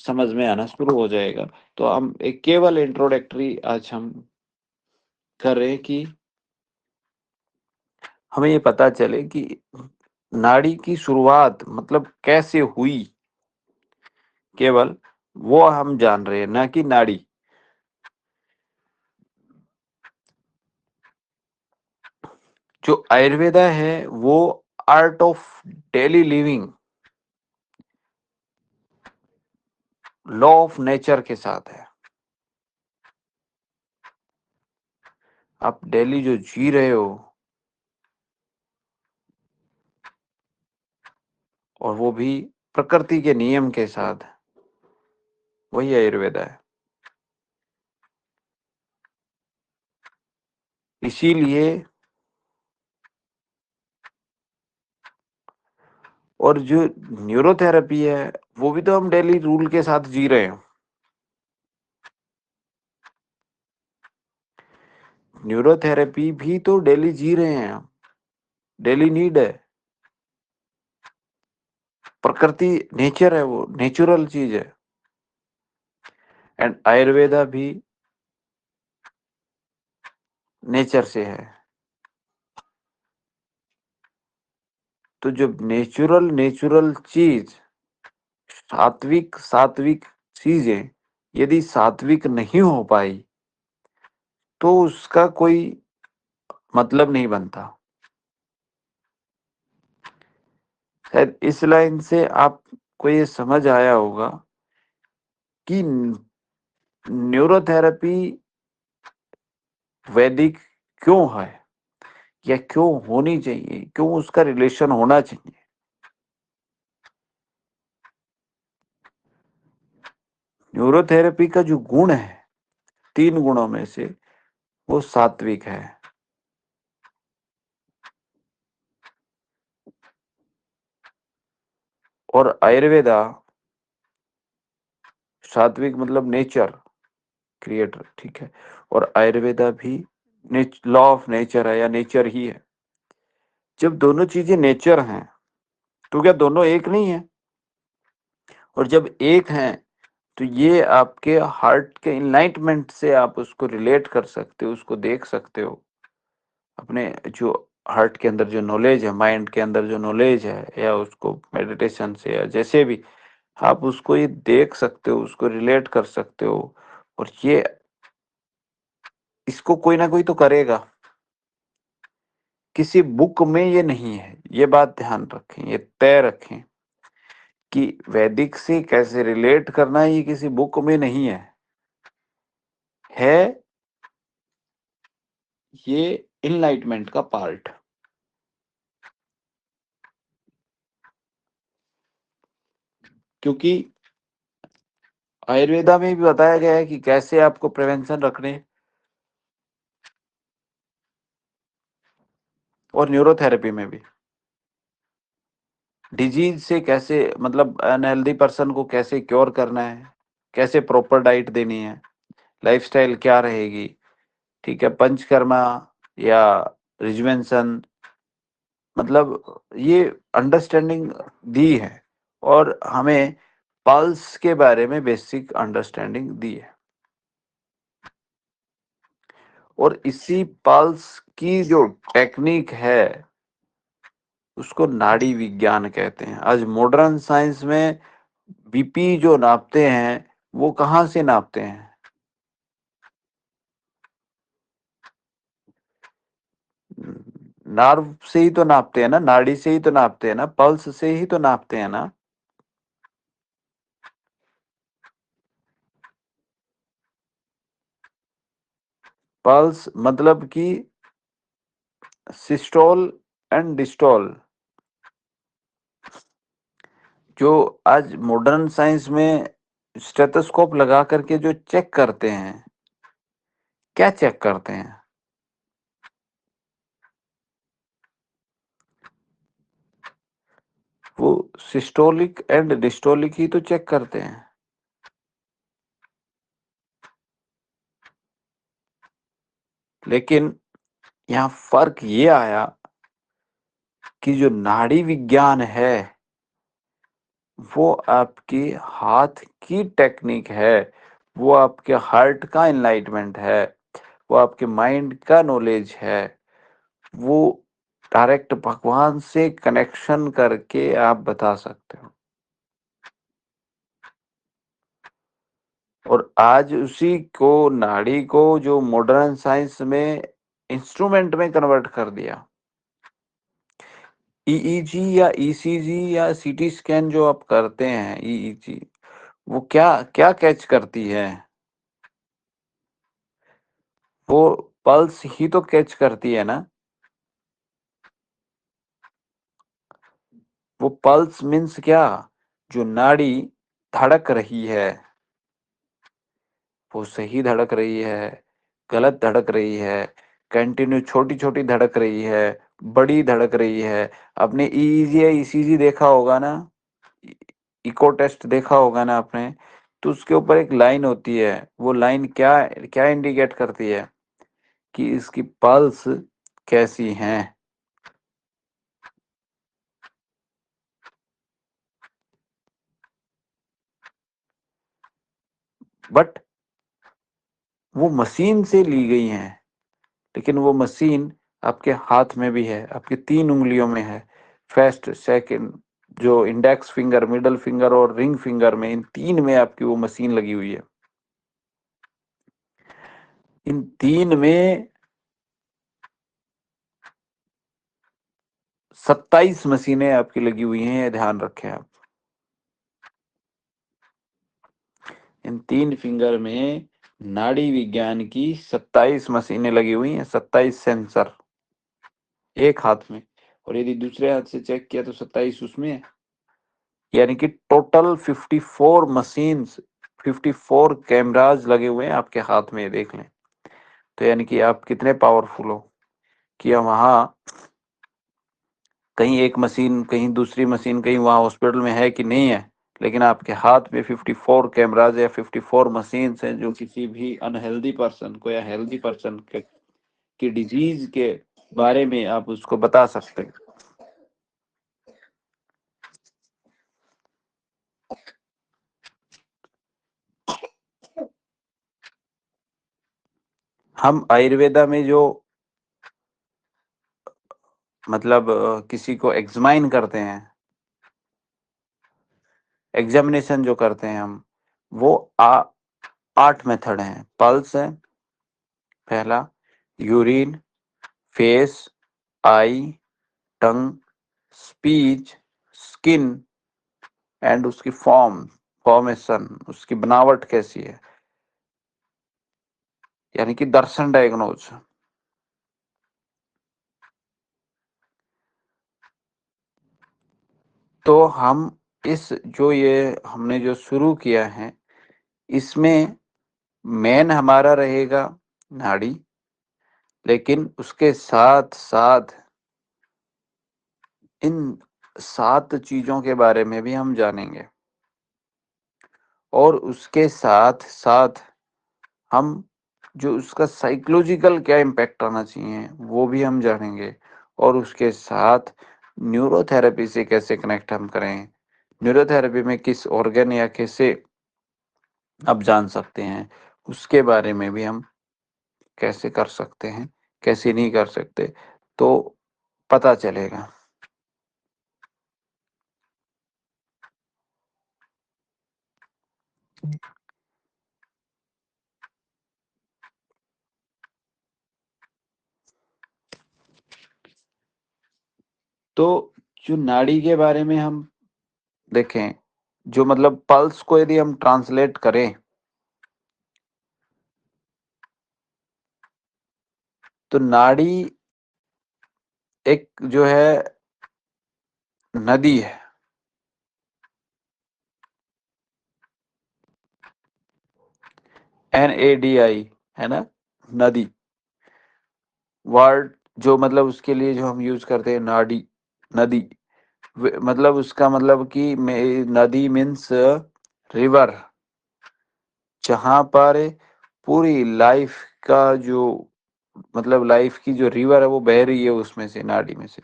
समझ में आना शुरू हो जाएगा। तो हम एक केवल इंट्रोडक्टरी आज हम कर रहे हैं कि हमें ये पता चले कि नाड़ी की शुरुआत मतलब कैसे हुई, केवल वो हम जान रहे हैं, ना कि नाड़ी। जो आयुर्वेदा है वो art of daily living, law of nature के साथ है। आप डेली जो जी रहे हो, और वो भी प्रकृति के नियम के साथ, वही आयुर्वेदा है। इसीलिए, और जो न्यूरोथेरेपी है वो भी तो हम डेली रूल के साथ जी रहे हैं। न्यूरोथेरेपी भी तो डेली जी रहे हैं हम, डेली नीड है, प्रकृति नेचर है, वो नेचुरल चीज है। एंड आयुर्वेदा भी नेचर से है। तो जब नेचुरल चीज, सात्विक चीजें यदि सात्विक नहीं हो पाई तो उसका कोई मतलब नहीं बनता। शायद इस लाइन से आपको ये समझ आया होगा कि न्यूरोथेरेपी वैदिक क्यों है या क्यों होनी चाहिए, क्यों उसका रिलेशन होना चाहिए। न्यूरोथेरेपी का जो गुण है, 3 गुणों में से वो सात्विक है। और आयुर्वेदा, सात्विक मतलब नेचर, क्रिएटर, ठीक है। और आयुर्वेदा भी लॉ ऑफ नेचर है या नेचर ही है। जब दोनों चीजें नेचर हैं तो क्या दोनों एक नहीं है? और जब एक हैं तो ये आपके हार्ट के इनलाइटमेंट से आप उसको रिलेट कर सकते हो, उसको देख सकते हो। अपने जो हार्ट के अंदर जो नॉलेज है, माइंड के अंदर जो नॉलेज है, या उसको मेडिटेशन से या जैसे भी आप उसको ये देख सकते हो, उसको रिलेट कर सकते हो। और ये इसको कोई ना कोई तो करेगा, किसी बुक में ये नहीं है। ये बात ध्यान रखें, ये तय रखें कि वैदिक से कैसे रिलेट करना है, ये किसी बुक में नहीं है ये इनलाइटमेंट का पार्ट। क्योंकि आयुर्वेदा में भी बताया गया है कि कैसे आपको प्रिवेंशन रखने, और न्यूरोथेरेपी में भी डिजीज से कैसे, मतलब अनहेल्दी पर्सन को कैसे क्योर करना है, कैसे प्रॉपर डाइट देनी है, लाइफस्टाइल क्या रहेगी, ठीक है, पंचकर्मा या रिजुवेंशन, मतलब ये अंडरस्टैंडिंग दी है। और हमें पल्स के बारे में बेसिक अंडरस्टैंडिंग दी है। और इसी पल्स की जो टेक्निक है उसको नाड़ी विज्ञान कहते हैं। आज मॉडर्न साइंस में बीपी जो नापते हैं वो कहाँ से नापते हैं? नर्व से ही तो नापते हैं ना, नाड़ी से ही तो नापते हैं ना, पल्स से ही तो नापते हैं ना। पल्स मतलब कि सिस्टोल एंड डिस्टोल, जो आज मॉडर्न साइंस में स्टेथोस्कोप लगा करके जो चेक करते हैं, क्या चेक करते हैं? वो सिस्टोलिक एंड डिस्टोलिक ही तो चेक करते हैं। लेकिन यहाँ फर्क ये आया कि जो नाड़ी विज्ञान है वो आपकी हाथ की टेक्निक है, वो आपके हार्ट का एनलाइटमेंट है, वो आपके माइंड का नॉलेज है, वो डायरेक्ट भगवान से कनेक्शन करके आप बता सकते हो। और आज उसी को, नाड़ी को, जो मॉडर्न साइंस में इंस्ट्रूमेंट में कन्वर्ट कर दिया। ईईजी या ईसीजी या सीटी स्कैन जो आप करते हैं, ईईजी, वो क्या क्या कैच करती है? वो पल्स ही तो कैच करती है ना। वो पल्स मीन्स क्या? जो नाड़ी धड़क रही है वो सही धड़क रही है, गलत धड़क रही है, कंटिन्यू छोटी छोटी धड़क रही है, बड़ी धड़क रही है। आपने ईईजी या ईसीजी देखा होगा ना, इको टेस्ट देखा होगा ना आपने, तो उसके ऊपर एक लाइन होती है। वो लाइन क्या क्या इंडिकेट करती है कि इसकी पल्स कैसी हैं। बट वो मशीन से ली गई हैं, लेकिन वो मशीन आपके हाथ में भी है, आपकी 3 उंगलियों में है। फर्स्ट, सेकंड, जो इंडेक्स फिंगर, मिडल फिंगर और रिंग फिंगर में, इन 3 में आपकी वो मशीन लगी हुई है। इन 3 में 27 मशीनें आपकी लगी हुई हैं, ये ध्यान रखें आप। इन 3 फिंगर में नाड़ी विज्ञान की 27 मशीनें लगी हुई हैं, 27 सेंसर एक हाथ में, और यदि दूसरे हाथ से चेक किया तो 27 उसमें है। यानी कि टोटल 54 मशीन्स, 54 कैमराज लगे हुए हैं आपके हाथ में, ये देख लें। तो यानी कि आप कितने पावरफुल हो कि वहां कहीं एक मशीन, कहीं दूसरी मशीन, कहीं वहां हॉस्पिटल में है कि नहीं है, लेकिन आपके हाथ में 54 कैमराज या 54 मशीन्स हैं, जो किसी भी अनहेल्दी पर्सन को या हेल्दी पर्सन की डिजीज के बारे में आप उसको बता सकते हैं। हम आयुर्वेदा में जो मतलब किसी को एग्जामाइन करते हैं, एग्जामिनेशन जो करते हैं हम, वो 8 मेथड हैं। पल्स है पहला, urine, face, I, tongue, speech, skin and उसकी फॉर्मेशन, उसकी बनावट कैसी है, यानी कि दर्शन डायग्नोज। तो हम इस जो ये हमने जो शुरू किया है, इसमें मेन हमारा रहेगा नाड़ी, लेकिन उसके साथ साथ इन 7 चीजों के बारे में भी हम जानेंगे, और उसके साथ साथ हम जो उसका साइकोलॉजिकल क्या इम्पैक्ट आना चाहिए वो भी हम जानेंगे, और उसके साथ न्यूरोथेरेपी से कैसे कनेक्ट हम करें, न्यूरोथेरेपी में किस ऑर्गन या कैसे आप जान सकते हैं, उसके बारे में भी हम कैसे कर सकते हैं, कैसे नहीं कर सकते, तो पता चलेगा। तो जो नाड़ी के बारे में हम देखें, जो मतलब पल्स को यदि हम ट्रांसलेट करें, तो नाड़ी एक जो है नदी है। NADI है ना, नदी वर्ड, जो मतलब उसके लिए जो हम यूज करते हैं नाड़ी, नदी, मतलब उसका मतलब कि नदी मीन्स रिवर, जहां पर पूरी लाइफ का जो मतलब लाइफ की जो रिवर है वो बह रही है उसमें से, नाड़ी में से।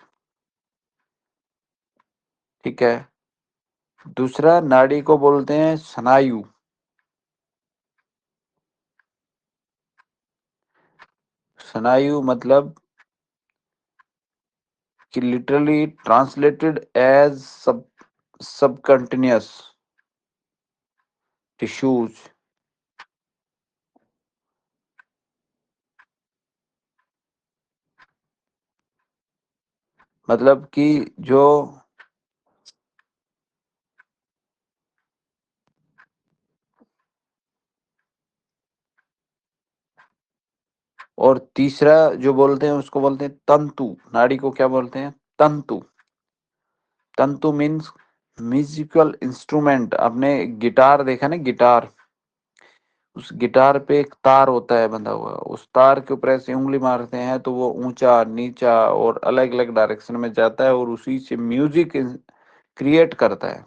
ठीक है। दूसरा, नाड़ी को बोलते हैं स्नायु। स्नायु मतलब कि लिटरली ट्रांसलेटेड एज सब कंटिन्यूअस टिश्यूज, मतलब कि जो, और तीसरा जो बोलते हैं उसको बोलते हैं तंतु। नाड़ी को क्या बोलते हैं? तंतु। तंतु मीन्स म्यूजिकल इंस्ट्रूमेंट। आपने गिटार देखा ना, गिटार, उस गिटार पे एक तार होता है बंधा हुआ, उस तार के ऊपर ऐसे उंगली मारते हैं तो वो ऊंचा नीचा और अलग अलग डायरेक्शन में जाता है, और उसी से म्यूजिक क्रिएट करता है,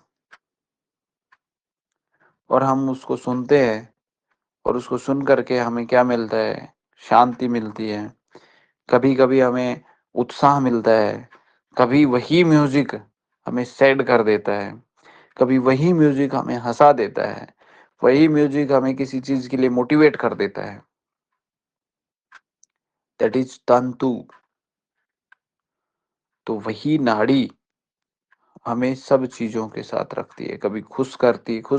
और हम उसको सुनते हैं, और उसको सुन करके हमें क्या मिलता है? शांति मिलती है, कभी कभी हमें उत्साह मिलता है, कभी वही म्यूजिक हमें सैड कर देता है, कभी वही म्यूजिक हमें हंसा देता है, वही म्यूजिक हमें किसी चीज के लिए मोटिवेट कर देता है। दैट इज तंतु। तो वही नाड़ी हमें सब चीजों के साथ रखती है, कभी खुश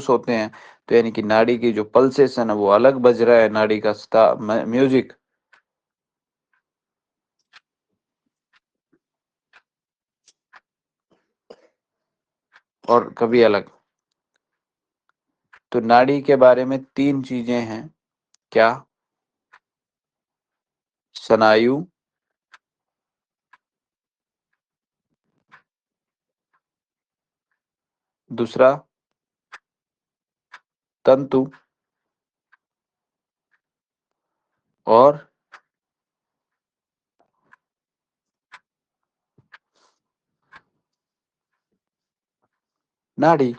होते हैं तो यानी कि नाड़ी की जो पल्सेशन है वो अलग बज रहा है, नाड़ी का म्यूजिक, और कभी अलग। तो नाड़ी के बारे में 3 चीजें हैं। क्या? स्नायु, दूसरा तंतु, और नाड़ी।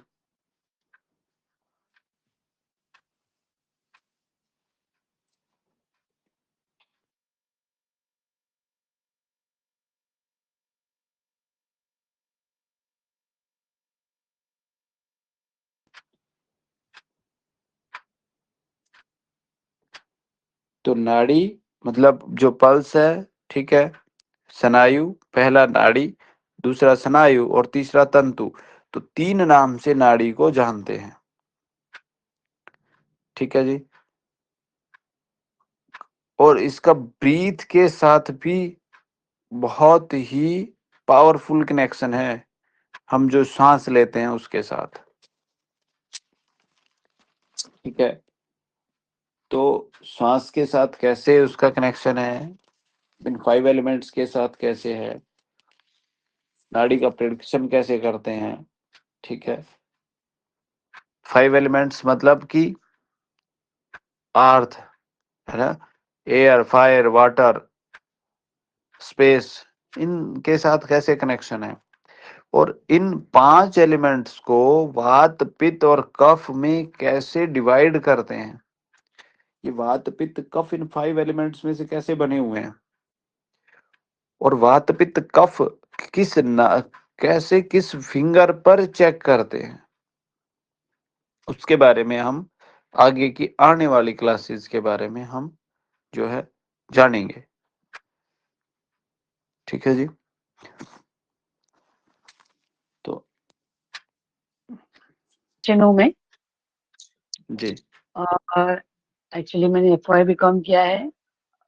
तो नाड़ी मतलब जो पल्स है, ठीक है, स्नायु, पहला नाड़ी, दूसरा स्नायु और तीसरा तंतु। तो 3 नाम से नाड़ी को जानते हैं, ठीक है जी। और इसका ब्रीथ के साथ भी बहुत ही पावरफुल कनेक्शन है, हम जो सांस लेते हैं उसके साथ, ठीक है। तो श्वास के साथ कैसे उसका कनेक्शन है, इन 5 एलिमेंट्स के साथ कैसे है, नाड़ी का प्रेडिक्शन कैसे करते हैं, ठीक है। 5 एलिमेंट्स मतलब कि अर्थ, है ना, एयर, फायर, वाटर, स्पेस, इनके साथ कैसे कनेक्शन है, और इन 5 एलिमेंट्स को वात, पित्त और कफ में कैसे डिवाइड करते हैं। ये वात, पित्त, कफ इन 5 एलिमेंट्स में से कैसे बने हुए हैं, और वात, पित्त, कफ कैसे किस फिंगर पर चेक करते हैं, उसके बारे में हम आगे की आने वाली क्लासेस के बारे में हम जो है जानेंगे, ठीक है जी। तो चेन्नई में जी एक्चुअली मैंने एफवाई बीकॉम किया है,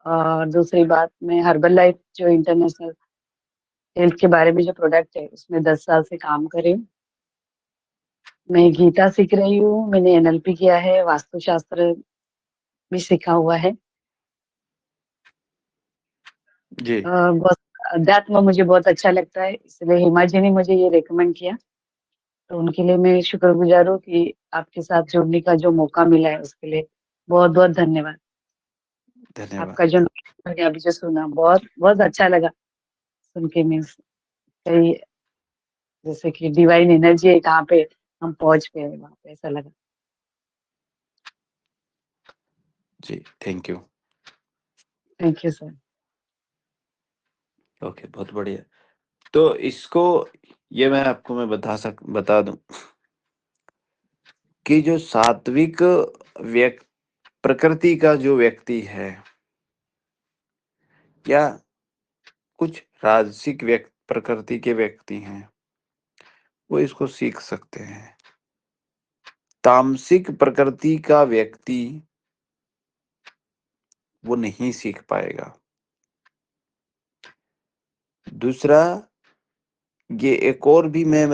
और दूसरी बात मैं हर्बल लाइफ जो इंटरनेशनल हेल्थ के बारे में जो प्रोडक्ट है उसमें 10 साल से काम कर रही हूँ। मैं गीता सीख रही हूँ, मैंने एनएलपी किया है, वास्तुशास्त्र भी सीखा हुआ है। जी बहुत अध्यात्म मुझे बहुत अच्छा लगता है, इसलिए हिमा जी ने मुझे ये रेकमेंड किया, तो उनके लिए मैं शुक्रगुजार हूँ कि आपके साथ जुड़ने का जो मौका मिला है उसके लिए बहुत बहुत धन्यवाद। धन्यवाद। आपका जो मैंने अभी जो सुना बहुत बहुत अच्छा लगा सुन के। मीन्स कई जैसे कि डिवाइन एनर्जी है, कहाँ पे हम पहुंच गए वहां पे, ऐसा लगा। जी thank you. Thank you sir. Okay, बहुत बढ़िया। तो इसको ये मैं बता दूं कि जो सात्विक प्रकृति का जो व्यक्ति है, या कुछ राजसिक प्रकृति के व्यक्ति हैं, वो इसको सीख सकते हैं। तामसिक प्रकृति का व्यक्ति वो नहीं सीख पाएगा। दूसरा, ये एक और भी मैं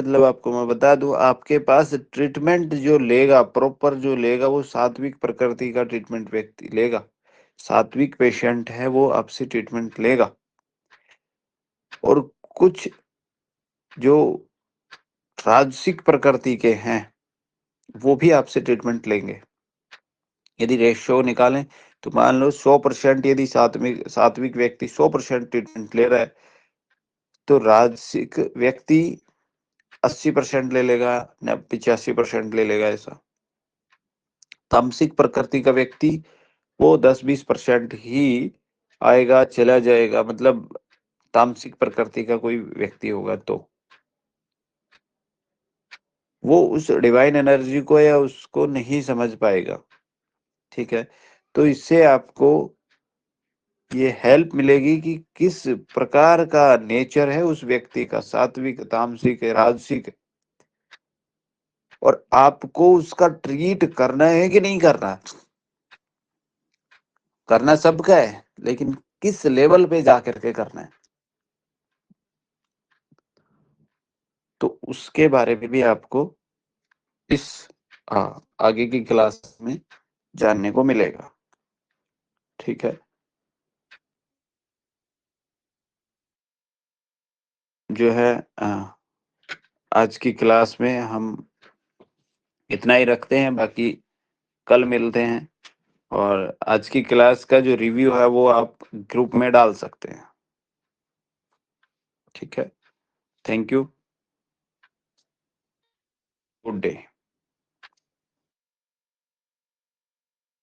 बता दूं, आपके पास ट्रीटमेंट जो लेगा, प्रॉपर जो लेगा, वो सात्विक प्रकृति का ट्रीटमेंट व्यक्ति लेगा। सात्विक पेशेंट है वो आपसे ट्रीटमेंट लेगा। और कुछ जो राजसिक प्रकृति के हैं वो भी आपसे ट्रीटमेंट लेंगे। यदि रेशियो निकालें तो मान लो 100%, यदि सात्विक व्यक्ति 100% ट्रीटमेंट ले रहा है, तो राजसिक व्यक्ति 80% ले लेगा, 85% ले लेगा। ऐसा तामसिक प्रकृति का व्यक्ति वो 10-20% ही आएगा, चला जाएगा, मतलब तामसिक प्रकृति का कोई व्यक्ति होगा तो वो उस डिवाइन एनर्जी को या उसको नहीं समझ पाएगा। ठीक है, तो इससे आपको ये हेल्प मिलेगी कि किस प्रकार का नेचर है उस व्यक्ति का, सात्विक, तामसिक, राजसिक, और आपको उसका ट्रीट करना है कि नहीं करना। करना सबका है, लेकिन किस लेवल पे जाकर के करना है, तो उसके बारे में भी आपको इस आगे की क्लास में जानने को मिलेगा। ठीक है, जो है आज की क्लास में हम इतना ही रखते हैं, बाकी कल मिलते हैं। और आज की क्लास का जो रिव्यू है वो आप ग्रुप में डाल सकते हैं। ठीक है, थैंक यू, गुड डे।